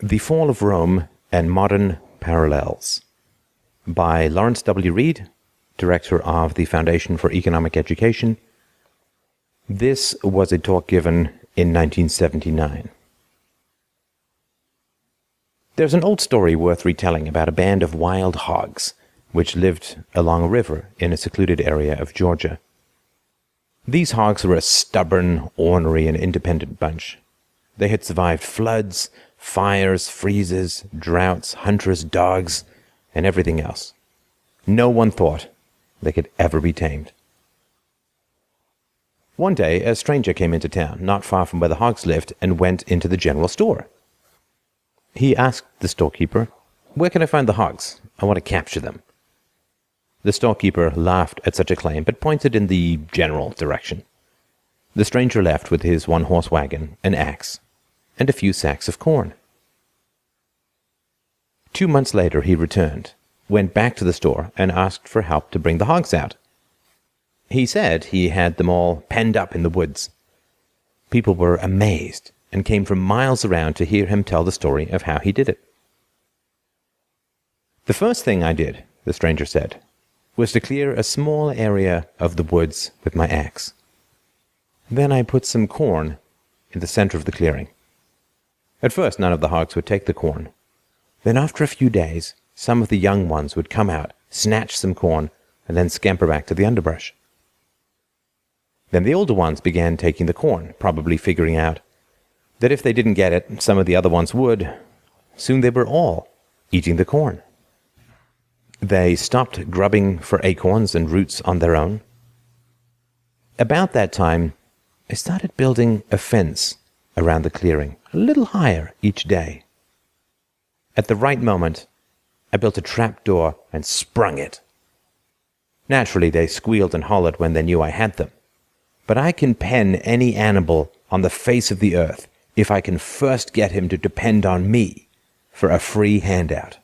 The Fall of Rome and Modern Parallels by Lawrence W. Reed, Director of the Foundation for Economic Education. This was a talk given in 1979. There's an old story worth retelling about a band of wild hogs which lived along a river in a secluded area of Georgia. These hogs were a stubborn, ornery, and independent bunch. They had survived floods, fires, freezes, droughts, hunters, dogs, and everything else. No one thought they could ever be tamed. One day, a stranger came into town, not far from where the hogs lived, and went into the general store. He asked the storekeeper, "Where can I find the hogs? I want to capture them." The storekeeper laughed at such a claim, but pointed in the general direction. The stranger left with his one-horse wagon, an axe, and a few sacks of corn. 2 months later he returned, went back to the store, and asked for help to bring the hogs out. He said he had them all penned up in the woods. People were amazed and came from miles around to hear him tell the story of how he did it. "The first thing I did," the stranger said, "was to clear a small area of the woods with my axe. Then I put some corn in the center of the clearing. At first, none of the hogs would take the corn. Then after a few days, some of the young ones would come out, snatch some corn, and then scamper back to the underbrush. Then the older ones began taking the corn, probably figuring out that if they didn't get it, some of the other ones would. Soon they were all eating the corn. They stopped grubbing for acorns and roots on their own. About that time, I started building a fence around the clearing, a little higher each day. At the right moment, I built a trap door and sprung it. Naturally, they squealed and hollered when they knew I had them. But I can pen any animal on the face of the earth if I can first get him to depend on me for a free handout."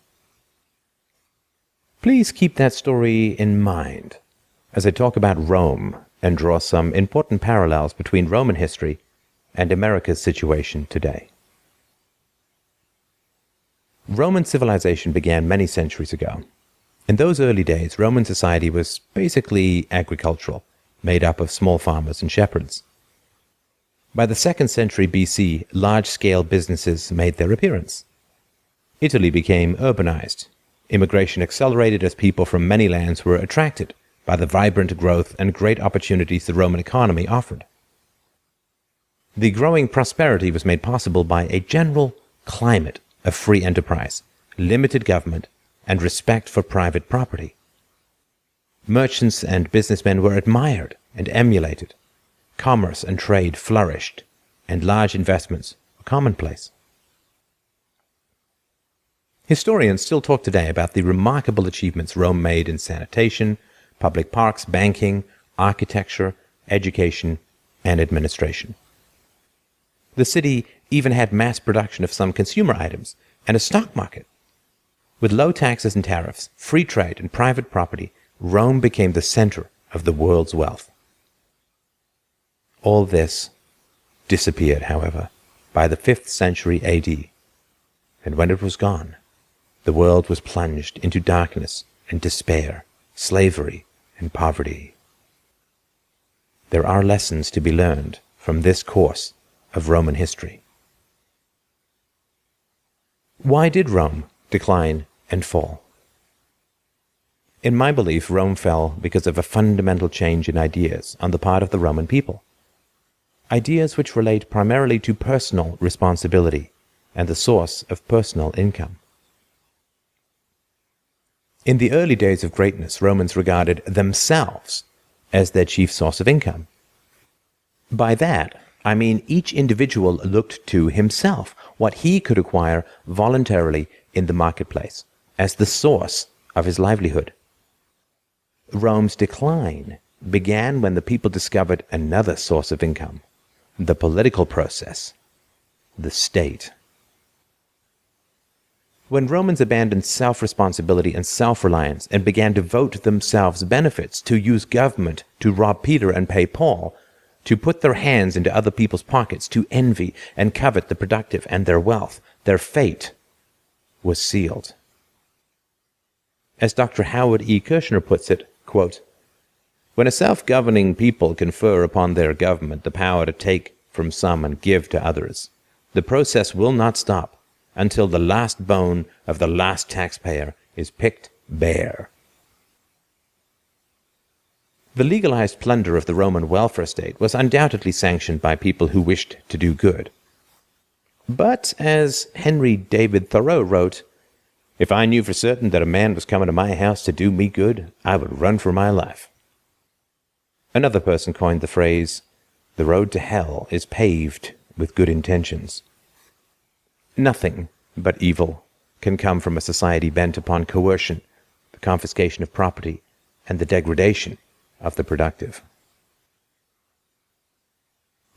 Please keep that story in mind as I talk about Rome and draw some important parallels between Roman history and America's situation today. Roman civilization began many centuries ago. In those early days, Roman society was basically agricultural, made up of small farmers and shepherds. By the 2nd century BC, large-scale businesses made their appearance. Italy became urbanized. Immigration accelerated as people from many lands were attracted by the vibrant growth and great opportunities the Roman economy offered. The growing prosperity was made possible by a general climate of free enterprise, limited government, and respect for private property. Merchants and businessmen were admired and emulated. Commerce and trade flourished, and large investments were commonplace. Historians still talk today about the remarkable achievements Rome made in sanitation, public parks, banking, architecture, education, and administration. The city even had mass production of some consumer items and a stock market. With low taxes and tariffs, free trade, and private property, Rome became the center of the world's wealth. All this disappeared, however, by the 5th century AD, and when it was gone, the world was plunged into darkness and despair, slavery and poverty. There are lessons to be learned from this course of Roman history. Why did Rome decline and fall? In my belief, Rome fell because of a fundamental change in ideas on the part of the Roman people. Ideas which relate primarily to personal responsibility and the source of personal income. In the early days of greatness, Romans regarded themselves as their chief source of income. By that, I mean each individual looked to himself, what he could acquire voluntarily in the marketplace, as the source of his livelihood. Rome's decline began when the people discovered another source of income, the political process, the state. When Romans abandoned self-responsibility and self-reliance and began to vote themselves benefits, to use government to rob Peter and pay Paul, to put their hands into other people's pockets, to envy and covet the productive and their wealth, Their fate was sealed. As Dr. Howard E. Kirshner puts it, quote, "When a self-governing people confer upon their government the power to take from some and give to others, the process will not stop until the last bone of the last taxpayer is picked bare." The legalized plunder of the Roman welfare state was undoubtedly sanctioned by people who wished to do good. But, as Henry David Thoreau wrote, "If I knew for certain that a man was coming to my house to do me good, I would run for my life." Another person coined the phrase, "The road to hell is paved with good intentions." Nothing but evil can come from a society bent upon coercion, the confiscation of property, and the degradation of the productive.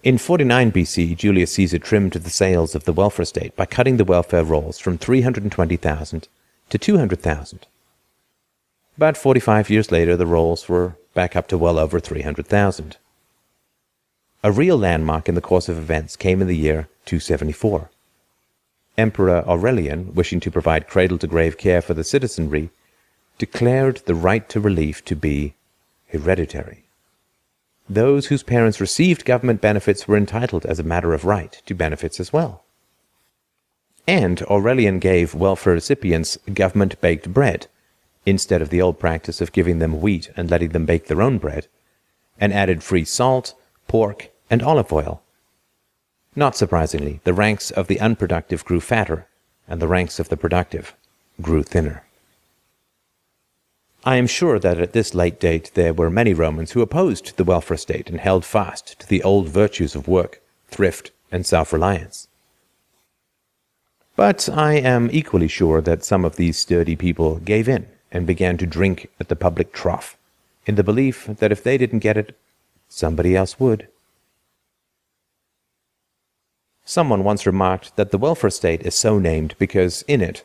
In 49 BC, Julius Caesar trimmed the sails of the welfare state by cutting the welfare rolls from 320,000 to 200,000. About 45 years later, the rolls were back up to well over 300,000. A real landmark in the course of events came in the year 274. Emperor Aurelian, wishing to provide cradle-to-grave care for the citizenry, declared the right to relief to be hereditary. Those whose parents received government benefits were entitled as a matter of right to benefits as well. And Aurelian gave welfare recipients government-baked bread, instead of the old practice of giving them wheat and letting them bake their own bread, and added free salt, pork, and olive oil. Not surprisingly, the ranks of the unproductive grew fatter, and the ranks of the productive grew thinner. I am sure that at this late date there were many Romans who opposed the welfare state and held fast to the old virtues of work, thrift, and self-reliance. But I am equally sure that some of these sturdy people gave in and began to drink at the public trough, in the belief that if they didn't get it, somebody else would. Someone once remarked that the welfare state is so named because in it,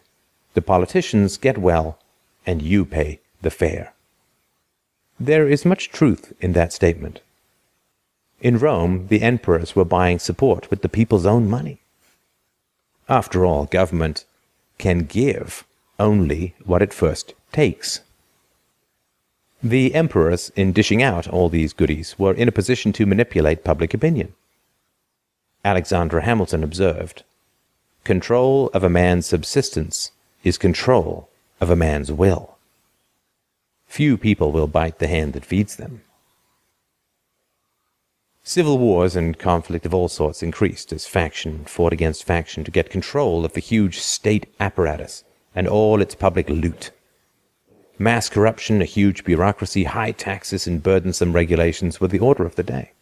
the politicians get well and you pay the fare. There is much truth in that statement. In Rome, the emperors were buying support with the people's own money. After all, government can give only what it first takes. The emperors, in dishing out all these goodies, were in a position to manipulate public opinion. Alexander Hamilton observed, "Control of a man's subsistence is control of a man's will. Few people will bite the hand that feeds them." Civil wars and conflict of all sorts increased as faction fought against faction to get control of the huge state apparatus and all its public loot. Mass corruption, a huge bureaucracy, high taxes, and burdensome regulations were the order of the day.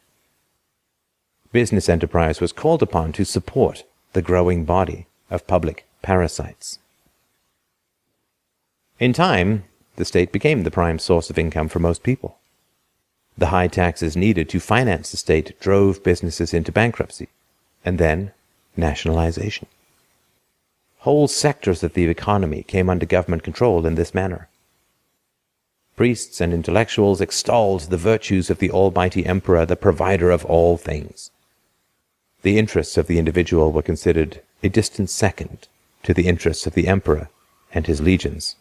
Business enterprise was called upon to support the growing body of public parasites. In time, the state became the prime source of income for most people. The high taxes needed to finance the state drove businesses into bankruptcy, and then nationalization. Whole sectors of the economy came under government control in this manner. Priests and intellectuals extolled the virtues of the almighty emperor, the provider of all things. The interests of the individual were considered a distant second to the interests of the emperor and his legions.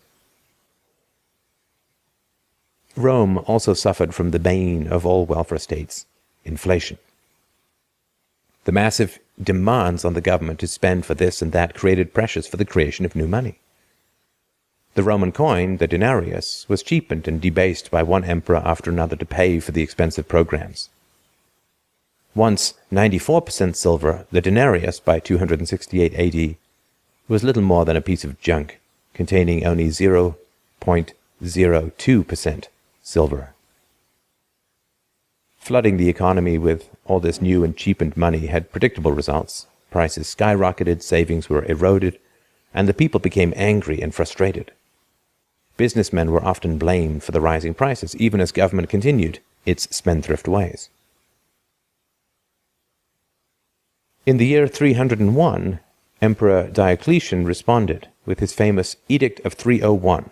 Rome also suffered from the bane of all welfare states, inflation. The massive demands on the government to spend for this and that created pressures for the creation of new money. The Roman coin, the denarius, was cheapened and debased by one emperor after another to pay for the expensive programs. Once 94% silver, the denarius by 268 AD was little more than a piece of junk, containing only 0.02% silver. Flooding the economy with all this new and cheapened money had predictable results. Prices skyrocketed, savings were eroded, and the people became angry and frustrated. Businessmen were often blamed for the rising prices, even as government continued its spendthrift ways. In the year 301, Emperor Diocletian responded with his famous Edict of 301.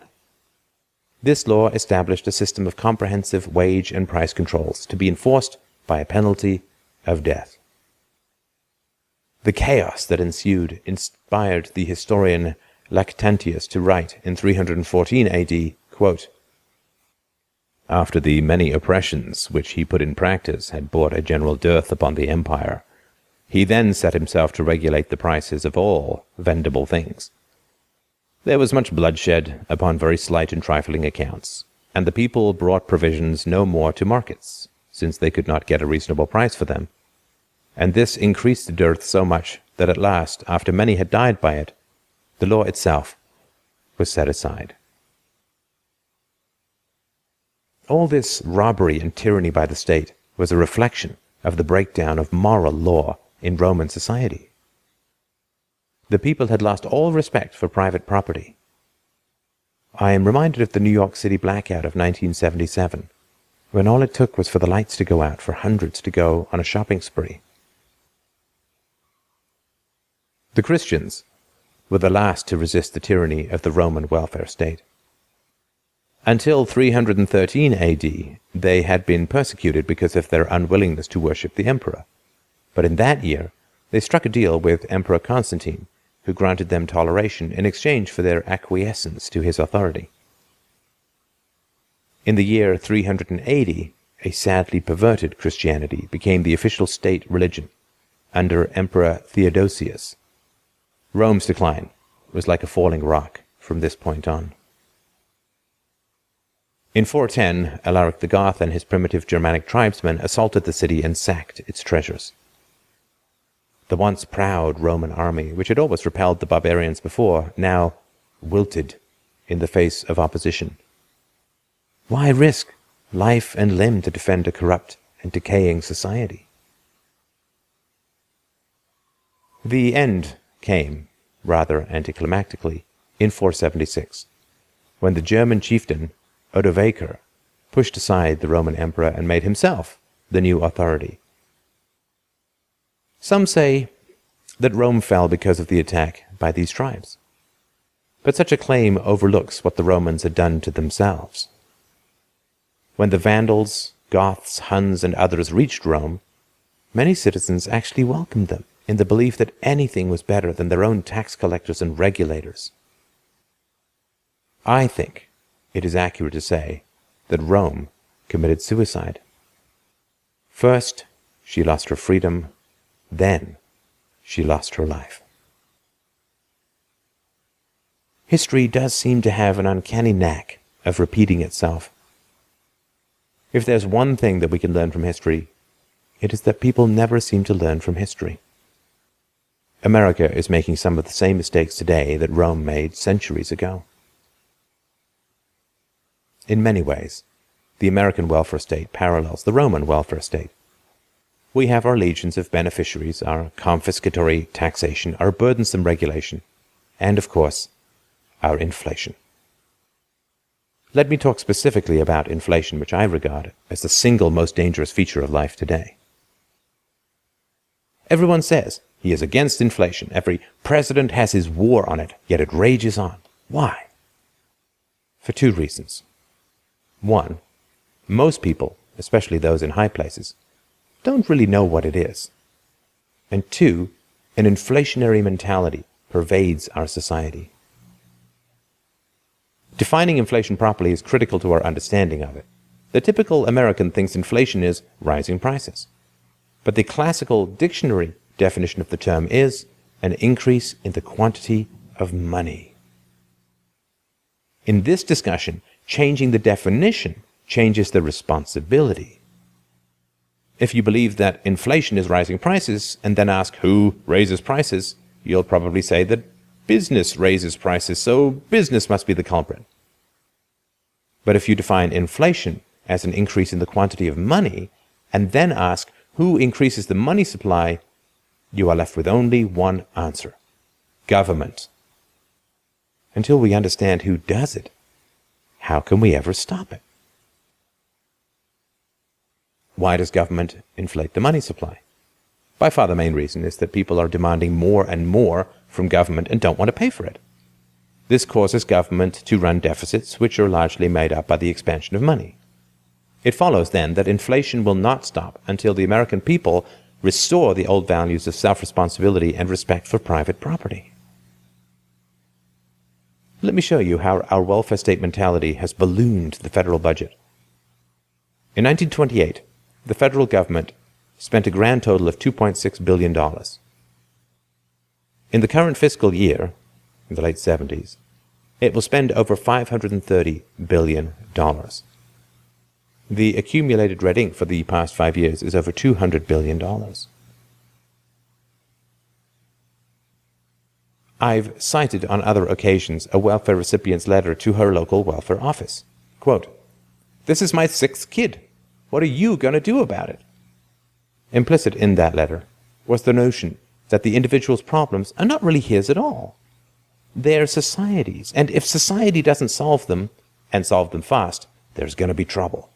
This law established a system of comprehensive wage and price controls to be enforced by a penalty of death. The chaos that ensued inspired the historian Lactantius to write in 314 AD, quote, "After the many oppressions which he put in practice had brought a general dearth upon the empire, he then set himself to regulate the prices of all vendible things. There was much bloodshed upon very slight and trifling accounts, and the people brought provisions no more to markets, since they could not get a reasonable price for them. And this increased the dearth so much that at last, after many had died by it, the law itself was set aside." All this robbery and tyranny by the state was a reflection of the breakdown of moral law in Roman society. The people had lost all respect for private property. I am reminded of the New York City blackout of 1977, when all it took was for the lights to go out for hundreds to go on a shopping spree. The Christians were the last to resist the tyranny of the Roman welfare state. Until 313 AD, they had been persecuted because of their unwillingness to worship the emperor. But in that year, they struck a deal with Emperor Constantine, who granted them toleration in exchange for their acquiescence to his authority. In the year 380, a sadly perverted Christianity became the official state religion under Emperor Theodosius. Rome's decline was like a falling rock from this point on. In 410, Alaric the Goth and his primitive Germanic tribesmen assaulted the city and sacked its treasures. The once proud Roman army, which had always repelled the barbarians before, now wilted in the face of opposition. Why risk life and limb to defend a corrupt and decaying society? The end came, rather anticlimactically, in 476, when the German chieftain Odovaker pushed aside the Roman emperor and made himself the new authority. Some say that Rome fell because of the attack by these tribes, but such a claim overlooks what the Romans had done to themselves. When the Vandals, Goths, Huns, and others reached Rome, many citizens actually welcomed them in the belief that anything was better than their own tax collectors and regulators. I think it is accurate to say that Rome committed suicide. First, she lost her freedom, then she lost her life. History does seem to have an uncanny knack of repeating itself. If there's one thing that we can learn from history, it is that people never seem to learn from history. America is making some of the same mistakes today that Rome made centuries ago. In many ways, the American welfare state parallels the Roman welfare state. We have our legions of beneficiaries, our confiscatory taxation, our burdensome regulation, and, of course, our inflation. Let me talk specifically about inflation, which I regard as the single most dangerous feature of life today. Everyone says he is against inflation. Every president has his war on it, yet it rages on. Why? For two reasons. One, most people, especially those in high places, don't really know what it is. And two, an inflationary mentality pervades our society. Defining inflation properly is critical to our understanding of it. The typical American thinks inflation is rising prices. But the classical dictionary definition of the term is an increase in the quantity of money. In this discussion, changing the definition changes the responsibility. If you believe that inflation is rising prices and then ask who raises prices, you'll probably say that business raises prices, so business must be the culprit. But if you define inflation as an increase in the quantity of money and then ask who increases the money supply, you are left with only one answer: government. Until we understand who does it, how can we ever stop it? Why does government inflate the money supply? By far the main reason is that people are demanding more and more from government and don't want to pay for it. This causes government to run deficits which are largely made up by the expansion of money. It follows then that inflation will not stop until the American people restore the old values of self-responsibility and respect for private property. Let me show you how our welfare state mentality has ballooned the federal budget. In 1928, the federal government spent a grand total of $2.6 billion. In the current fiscal year, in the late 70s, it will spend over $530 billion. The accumulated red ink for the past 5 years is over $200 billion. I've cited on other occasions a welfare recipient's letter to her local welfare office. Quote, "This is my 6th kid. What are you going to do about it?" Implicit in that letter was the notion that the individual's problems are not really his at all. They're society's, and if society doesn't solve them, and solve them fast, there's going to be trouble.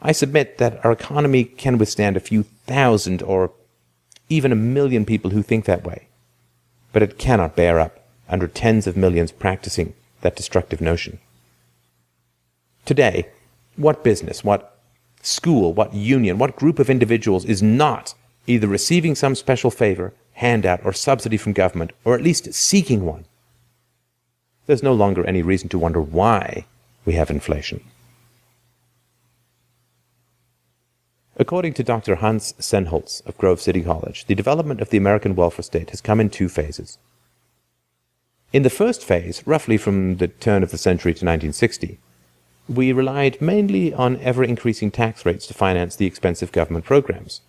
I submit that our economy can withstand a few thousand or even a million people who think that way, but it cannot bear up under tens of millions practicing that destructive notion. Today, what business, what school, what union, what group of individuals is not either receiving some special favor, handout, or subsidy from government, or at least seeking one? There's no longer any reason to wonder why we have inflation. According to Dr. Hans Senholz of Grove City College, the development of the American welfare state has come in 2 phases. In the first phase, roughly from the turn of the century to 1960, we relied mainly on ever-increasing tax rates to finance the expensive government programs.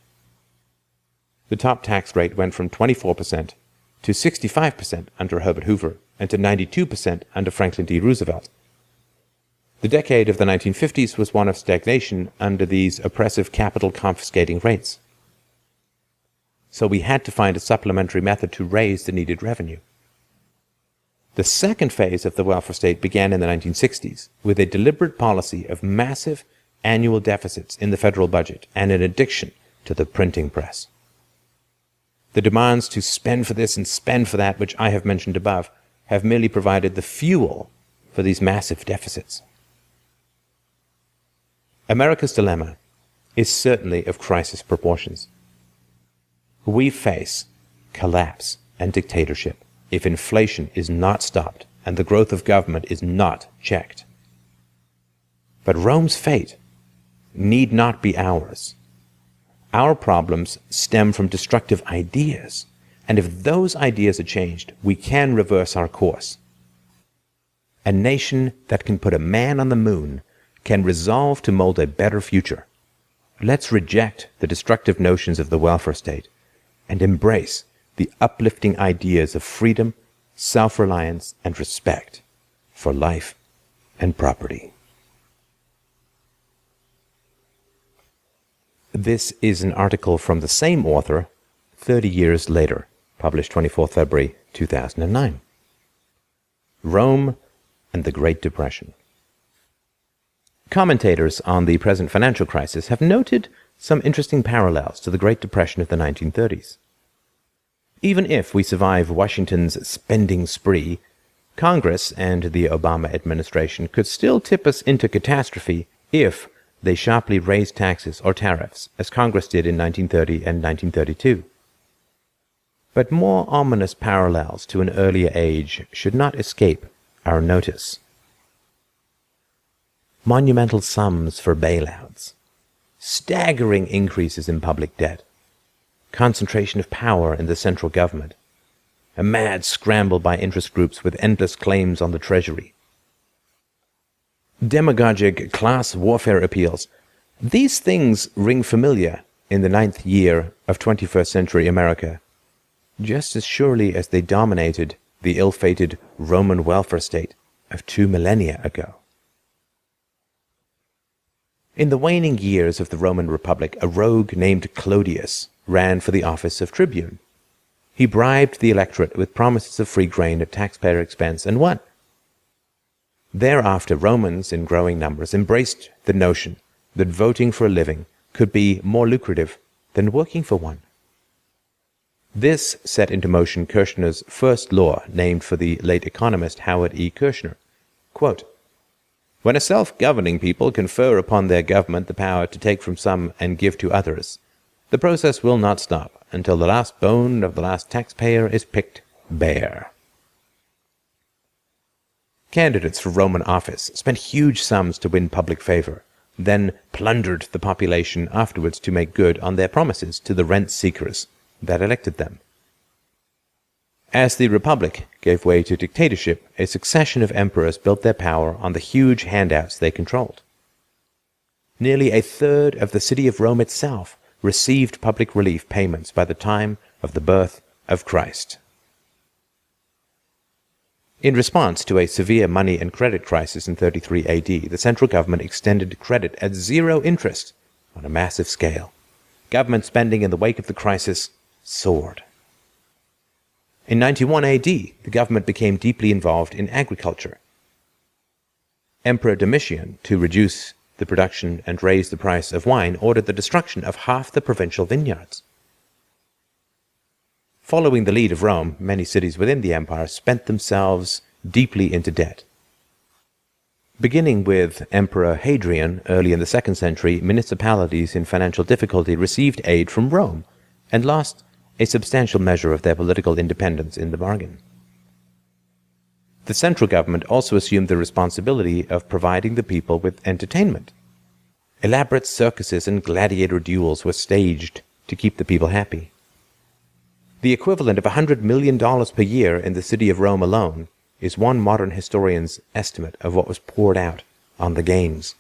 The top tax rate went from 24% to 65% under Herbert Hoover and to 92% under Franklin D. Roosevelt. The decade of the 1950s was one of stagnation under these oppressive capital confiscating rates. So we had to find a supplementary method to raise the needed revenue. The second phase of the welfare state began in the 1960s with a deliberate policy of massive annual deficits in the federal budget and an addiction to the printing press. The demands to spend for this and spend for that, which I have mentioned above, have merely provided the fuel for these massive deficits. America's dilemma is certainly of crisis proportions. We face collapse and dictatorship if inflation is not stopped and the growth of government is not checked. But Rome's fate need not be ours. Our problems stem from destructive ideas, and if those ideas are changed, we can reverse our course. A nation that can put a man on the moon can resolve to mold a better future. Let's reject the destructive notions of the welfare state and embrace the uplifting ideas of freedom, self-reliance, and respect for life and property. This is an article from the same author 30 years later, published 24 February 2009. Rome and the Great Depression. Commentators on the present financial crisis have noted some interesting parallels to the Great Depression of the 1930s. Even if we survive Washington's spending spree, Congress and the Obama administration could still tip us into catastrophe if they sharply raised taxes or tariffs, as Congress did in 1930 and 1932. But more ominous parallels to an earlier age should not escape our notice. Monumental sums for bailouts, staggering increases in public debt, concentration of power in the central government, a mad scramble by interest groups with endless claims on the Treasury, demagogic class warfare appeals. These things ring familiar in the 9th year of 21st century America, just as surely as they dominated the ill-fated Roman welfare state of 2 millennia ago. In the waning years of the Roman Republic, a rogue named Clodius ran for the office of tribune. He bribed the electorate with promises of free grain at taxpayer expense and won. Thereafter, Romans in growing numbers embraced the notion that voting for a living could be more lucrative than working for one. This set into motion Kirchner's first law, named for the late economist Howard E. Kirchner. Quote, "When a self-governing people confer upon their government the power to take from some and give to others, The process will not stop until the last bone of the last taxpayer is picked bare. Candidates for Roman office spent huge sums to win public favor, then plundered the population afterwards to make good on their promises to the rent-seekers that elected them. As the Republic gave way to dictatorship, a succession of emperors built their power on the huge handouts they controlled. Nearly a third of the city of Rome itself received public relief payments by the time of the birth of Christ. In response to a severe money and credit crisis in 33 AD, the central government extended credit at zero interest on a massive scale. Government spending in the wake of the crisis soared. In 91 AD, the government became deeply involved in agriculture. Emperor Domitian, to reduce the production and raise the price of wine, ordered the destruction of half the provincial vineyards. Following the lead of Rome, many cities within the empire spent themselves deeply into debt. Beginning with Emperor Hadrian early in the 2nd century, municipalities in financial difficulty received aid from Rome and lost a substantial measure of their political independence in the bargain. The central government also assumed the responsibility of providing the people with entertainment. Elaborate circuses and gladiator duels were staged to keep the people happy. The equivalent of $100 million per year in the city of Rome alone is one modern historian's estimate of what was poured out on the games.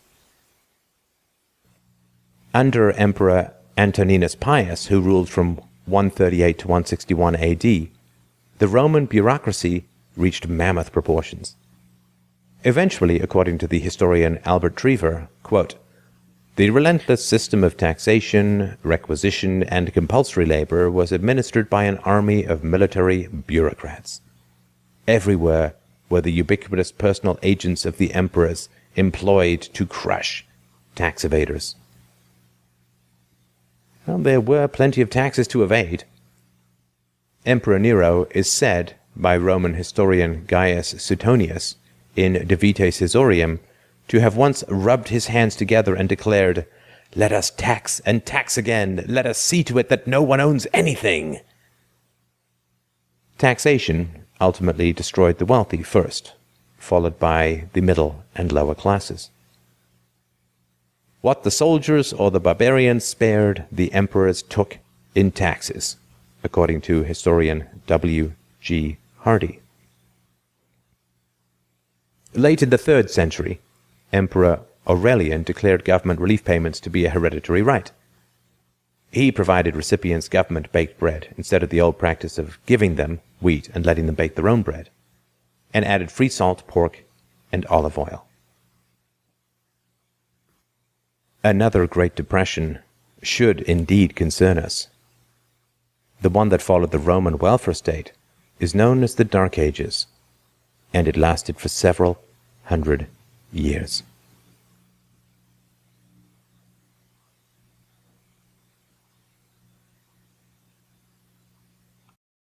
Under Emperor Antoninus Pius, who ruled from 138 to 161 AD, the Roman bureaucracy reached mammoth proportions. Eventually, according to the historian Albert Triever, quote, "The relentless system of taxation, requisition, and compulsory labor was administered by an army of military bureaucrats. Everywhere were the ubiquitous personal agents of the emperors employed to crush tax evaders." Well, there were plenty of taxes to evade. Emperor Nero is said by Roman historian Gaius Suetonius in De Vitae Caesarium to have once rubbed his hands together and declared, "Let us tax and tax again. Let us see to it that no one owns anything." Taxation ultimately destroyed the wealthy first, followed by the middle and lower classes. What the soldiers or the barbarians spared, the emperors took in taxes, according to historian W.G. Hardy. Late in the 3rd century, Emperor Aurelian declared government relief payments to be a hereditary right. He provided recipients government-baked bread instead of the old practice of giving them wheat and letting them bake their own bread, and added free salt, pork, and olive oil. Another Great Depression should indeed concern us. The one that followed the Roman welfare state is known as the Dark Ages, and it lasted for several hundred years.